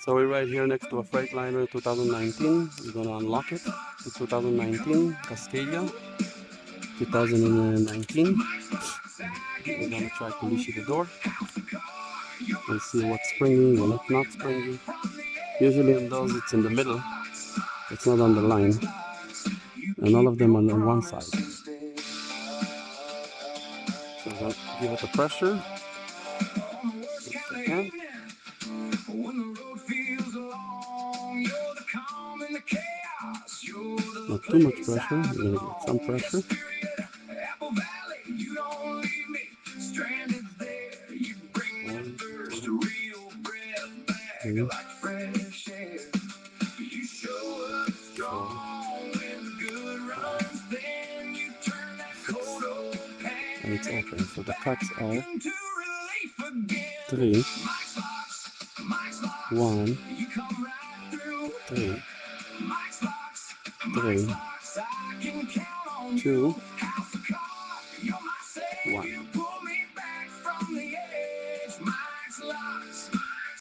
So we're right here next to a Freightliner 2019. We're gonna unlock it. The 2019 Cascadia. 2019. We're gonna try to Lishi the door and see what's springy, what's not springy. Usually in those it's in the middle. It's not on the line. And all of them are on one side. So I'm gonna give it a pressure. Okay. Not too much pressure, we're gonna get some pressure. And it's open, so the cuts are 3, 1, 3, 3, 2,